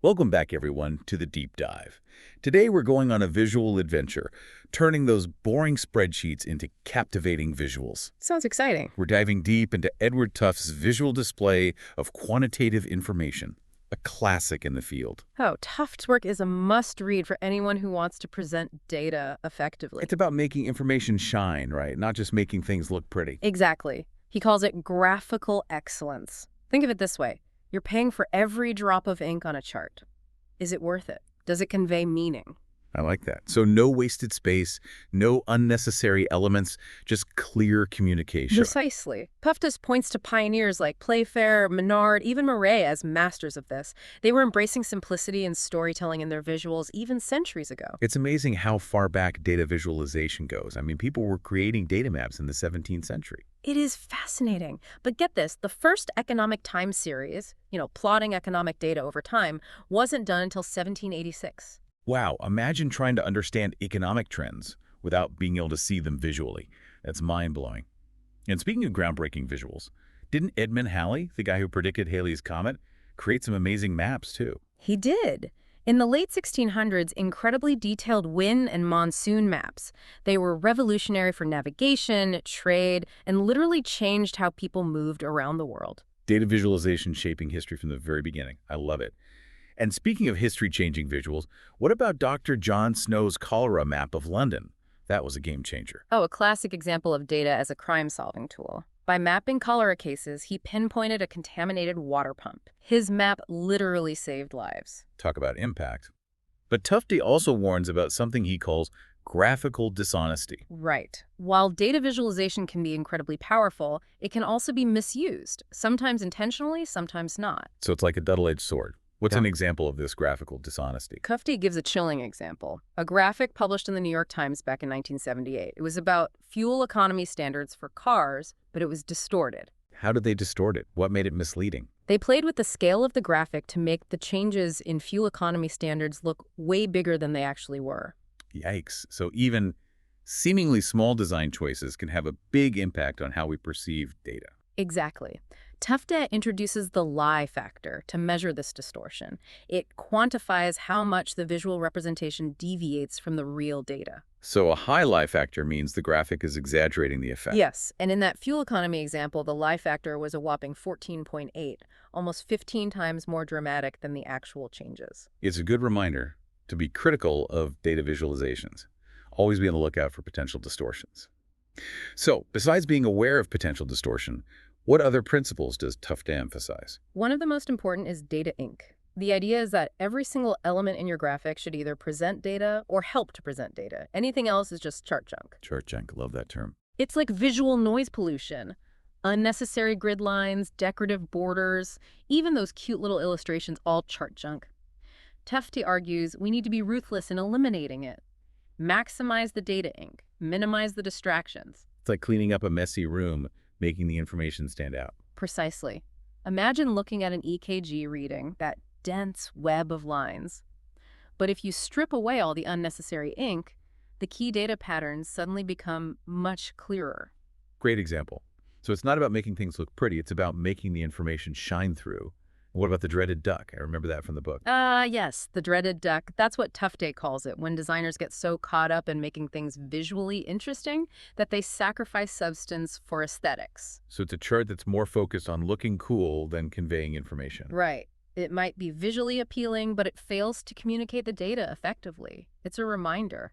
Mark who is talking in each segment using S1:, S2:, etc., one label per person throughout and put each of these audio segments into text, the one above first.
S1: Welcome back, everyone, to the Deep Dive. Today, we're going on a visual adventure, turning those boring spreadsheets into captivating visuals.
S2: Sounds exciting.
S1: We're diving deep into Edward Tuft's visual display of quantitative information, a classic in the field.
S2: Oh, Tufte's work is a must-read for anyone who wants to present data effectively.
S1: It's about making information shine, right? Not just making things look pretty.
S2: Exactly. He calls it graphical excellence. Think of it this way. You're paying for every drop of ink on a chart. Is it worth it? Does it convey meaning?
S1: I like that. So no wasted space, no unnecessary elements, just clear communication.
S2: Precisely. Tufte points to pioneers like Playfair, Menard, even Marais as masters of this. They were embracing simplicity and storytelling in their visuals even centuries ago.
S1: It's amazing how far back data visualization goes. I mean, people were creating data maps in the 17th century.
S2: It is fascinating. But get this, the first economic time series, plotting economic data over time, wasn't done until 1786.
S1: Wow, imagine trying to understand economic trends without being able to see them visually. That's mind-blowing. And speaking of groundbreaking visuals, didn't Edmund Halley, the guy who predicted Halley's Comet, create some amazing maps too?
S2: He did. In the late 1600s, incredibly detailed wind and monsoon maps. They were revolutionary for navigation, trade, and literally changed how people moved around the world.
S1: Data visualization shaping history from the very beginning. I love it. And speaking of history-changing visuals, what about Dr. John Snow's cholera map of London? That was a game changer.
S2: Oh, a classic example of data as a crime-solving tool. By mapping cholera cases, he pinpointed a contaminated water pump. His map literally saved lives.
S1: Talk about impact. But Tufte also warns about something he calls graphical dishonesty.
S2: Right. While data visualization can be incredibly powerful, it can also be misused, sometimes intentionally, sometimes not.
S1: So it's like a double-edged sword. What's
S2: Yeah.
S1: an example of this graphical dishonesty?
S2: Tufte gives a chilling example. A graphic published in the New York Times back in 1978. It was about fuel economy standards for cars, but it was distorted.
S1: How did they distort it? What made it misleading?
S2: They played with the scale of the graphic to make the changes in fuel economy standards look way bigger than they actually were.
S1: Yikes. So even seemingly small design choices can have a big impact on how we perceive data.
S2: Exactly. Tufte introduces the lie factor to measure this distortion. It quantifies how much the visual representation deviates from the real data.
S1: So a high lie factor means the graphic is exaggerating the effect.
S2: Yes, and in that fuel economy example, the lie factor was a whopping 14.8, almost 15 times more dramatic than the actual changes.
S1: It's a good reminder to be critical of data visualizations. Always be on the lookout for potential distortions. So, besides being aware of potential distortion, what other principles does Tufte emphasize?
S2: One of the most important is data ink. The idea is that every single element in your graphic should either present data or help to present data. Anything else is just chart junk.
S1: Chart junk, love that term.
S2: It's like visual noise pollution. Unnecessary grid lines, decorative borders, even those cute little illustrations, all chart junk. Tufte argues we need to be ruthless in eliminating it. Maximize the data ink. Minimize the distractions.
S1: It's like cleaning up a messy room, making the information stand out.
S2: Precisely. Imagine looking at an EKG reading, that dense web of lines. But if you strip away all the unnecessary ink, the key data patterns suddenly become much clearer.
S1: Great example. So it's not about making things look pretty, it's about making the information shine through. What about the dreaded duck? I remember that from the book.
S2: Yes, the dreaded duck. That's what Tufte calls it, when designers get so caught up in making things visually interesting that they sacrifice substance for aesthetics.
S1: So it's a chart that's more focused on looking cool than conveying information.
S2: Right. It might be visually appealing, but it fails to communicate the data effectively. It's a reminder.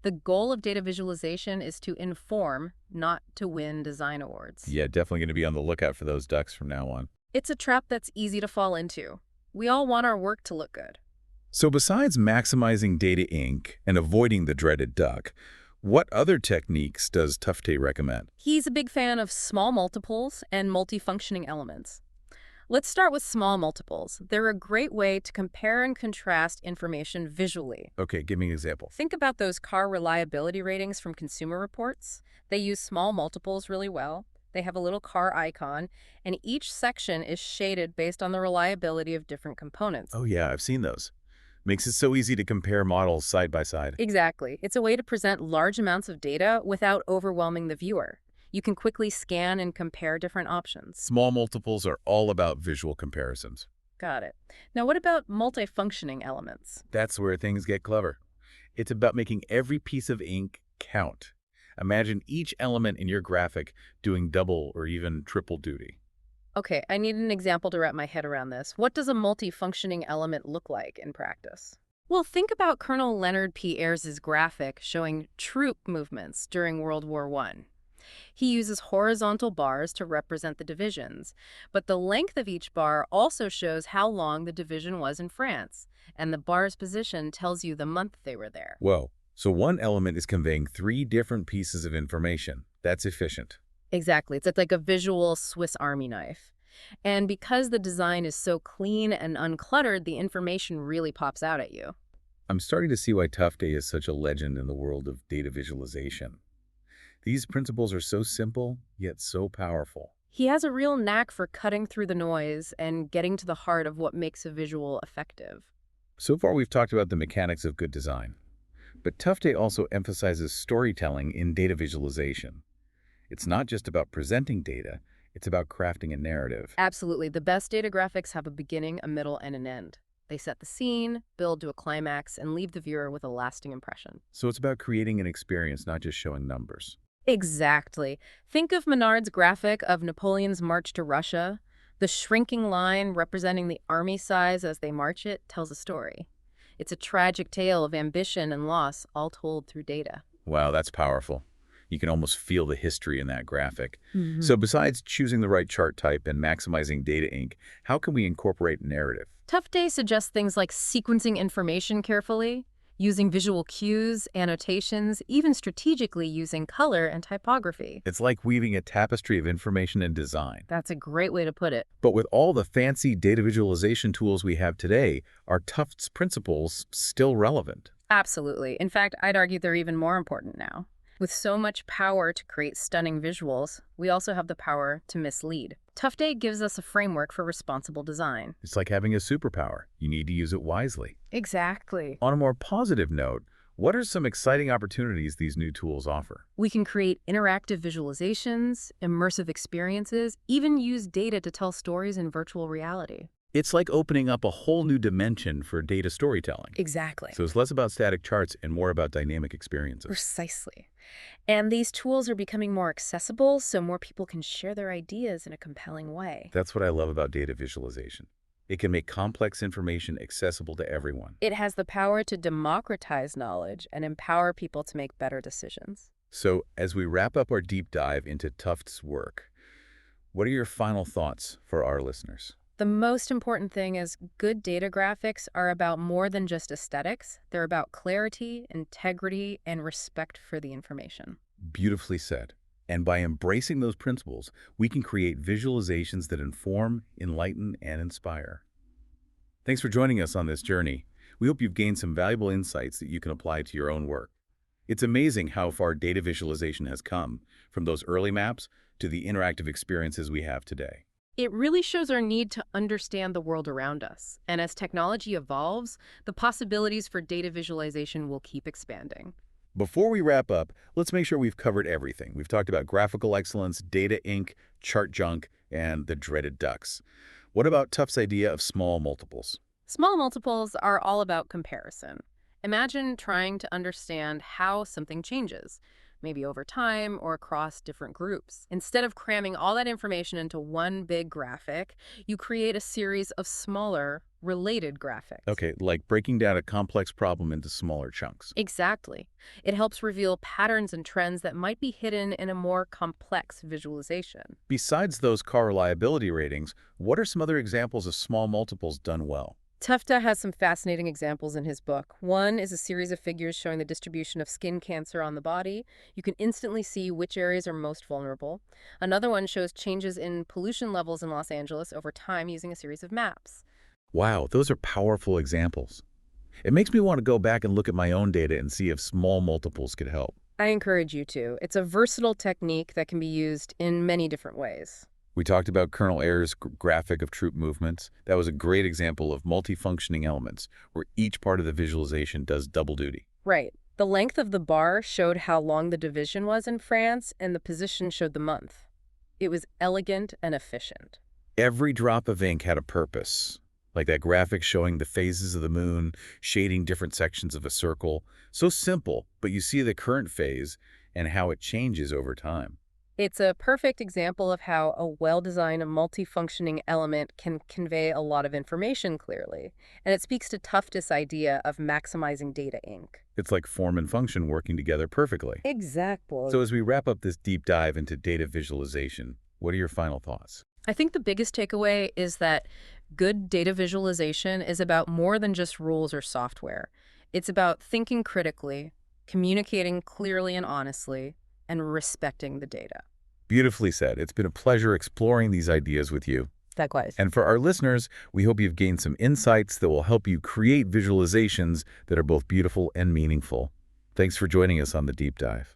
S2: The goal of data visualization is to inform, not to win design awards.
S1: Yeah, definitely going to be on the lookout for those ducks from now on.
S2: It's a trap that's easy to fall into. We all want our work to look good.
S1: So besides maximizing data ink and avoiding the dreaded duck, what other techniques does Tufte recommend?
S2: He's a big fan of small multiples and multifunctioning elements. Let's start with small multiples. They're a great way to compare and contrast information visually.
S1: Okay, give me an example.
S2: Think about those car reliability ratings from Consumer Reports. They use small multiples really well. They have a little car icon, and each section is shaded based on the reliability of different components.
S1: Oh yeah, I've seen those. Makes it so easy to compare models side by side.
S2: Exactly. It's a way to present large amounts of data without overwhelming the viewer. You can quickly scan and compare different options.
S1: Small multiples are all about visual comparisons.
S2: Got it. Now, what about multifunctioning elements?
S1: That's where things get clever. It's about making every piece of ink count. Imagine each element in your graphic doing double or even triple duty.
S2: Okay, I need an example to wrap my head around this. What does a multifunctioning element look like in practice? Well, think about Colonel Leonard P. Ayres's graphic showing troop movements during World War I. He uses horizontal bars to represent the divisions, but the length of each bar also shows how long the division was in France, and the bar's position tells you the month they were there.
S1: Whoa. So one element is conveying three different pieces of information. That's efficient.
S2: Exactly. It's like a visual Swiss Army knife. And because the design is so clean and uncluttered, the information really pops out at you.
S1: I'm starting to see why Tufte is such a legend in the world of data visualization. These principles are so simple, yet so powerful.
S2: He has a real knack for cutting through the noise and getting to the heart of what makes a visual effective.
S1: So far we've talked about the mechanics of good design, but Tufte also emphasizes storytelling in data visualization. It's not just about presenting data, it's about crafting a narrative.
S2: Absolutely. The best data graphics have a beginning, a middle, and an end. They set the scene, build to a climax, and leave the viewer with a lasting impression.
S1: So it's about creating an experience, not just showing numbers.
S2: Exactly. Think of Menard's graphic of Napoleon's march to Russia. The shrinking line representing the army size as they march it tells a story. It's a tragic tale of ambition and loss, all told through data.
S1: Wow, that's powerful. You can almost feel the history in that graphic.
S2: Mhm.
S1: So besides choosing the right chart type and maximizing data ink, how can we incorporate narrative?
S2: Tufte suggests things like sequencing information carefully, using visual cues, annotations, even strategically using color and typography.
S1: It's like weaving a tapestry of information and design.
S2: That's a great way to put it.
S1: But with all the fancy data visualization tools we have today, are Tufte's principles still relevant?
S2: Absolutely. In fact, I'd argue they're even more important now. With so much power to create stunning visuals, we also have the power to mislead. Tufte gives us a framework for responsible design.
S1: It's like having a superpower. You need to use it wisely.
S2: Exactly.
S1: On a more positive note, what are some exciting opportunities these new tools offer?
S2: We can create interactive visualizations, immersive experiences, even use data to tell stories in virtual reality.
S1: It's like opening up a whole new dimension for data storytelling.
S2: Exactly.
S1: So it's less about static charts and more about dynamic experiences.
S2: Precisely. And these tools are becoming more accessible so more people can share their ideas in a compelling way.
S1: That's what I love about data visualization. It can make complex information accessible to everyone.
S2: It has the power to democratize knowledge and empower people to make better decisions.
S1: So as we wrap up our deep dive into Tufte's work, what are your final thoughts for our listeners?
S2: The most important thing is good data graphics are about more than just aesthetics. They're about clarity, integrity, and respect for the information.
S1: Beautifully said. And by embracing those principles, we can create visualizations that inform, enlighten, and inspire. Thanks for joining us on this journey. We hope you've gained some valuable insights that you can apply to your own work. It's amazing how far data visualization has come, from those early maps to the interactive experiences we have today.
S2: It really shows our need to understand the world around us. And as technology evolves, the possibilities for data visualization will keep expanding.
S1: Before we wrap up, let's make sure we've covered everything. We've talked about graphical excellence, data ink, chart junk, and the dreaded ducks. What about Tufte's idea of small multiples?
S2: Small multiples are all about comparison. Imagine trying to understand how something changes, maybe over time or across different groups. Instead of cramming all that information into one big graphic, you create a series of smaller, related graphics.
S1: Okay, like breaking down a complex problem into smaller chunks.
S2: Exactly. It helps reveal patterns and trends that might be hidden in a more complex visualization.
S1: Besides those car reliability ratings, what are some other examples of small multiples done well?
S2: Tufte has some fascinating examples in his book. One is a series of figures showing the distribution of skin cancer on the body. You can instantly see which areas are most vulnerable. Another one shows changes in pollution levels in Los Angeles over time using a series of maps.
S1: Wow, those are powerful examples. It makes me want to go back and look at my own data and see if small multiples could help.
S2: I encourage you to. It's a versatile technique that can be used in many different ways.
S1: We talked about Colonel Ayres' graphic of troop movements. That was a great example of multifunctioning elements, where each part of the visualization does double duty.
S2: Right. The length of the bar showed how long the division was in France, and the position showed the month. It was elegant and efficient.
S1: Every drop of ink had a purpose. Like that graphic showing the phases of the moon, shading different sections of a circle. So simple, but you see the current phase and how it changes over time.
S2: It's a perfect example of how a well-designed, multifunctioning element can convey a lot of information clearly. And it speaks to Tufte's idea of maximizing data ink.
S1: It's like form and function working together perfectly.
S2: Exactly.
S1: So as we wrap up this deep dive into data visualization, what are your final thoughts?
S2: I think the biggest takeaway is that good data visualization is about more than just rules or software. It's about thinking critically, communicating clearly and honestly, and respecting the data.
S1: Beautifully said. It's been a pleasure exploring these ideas with you.
S2: Likewise.
S1: And for our listeners, we hope you've gained some insights that will help you create visualizations that are both beautiful and meaningful. Thanks for joining us on the deep dive.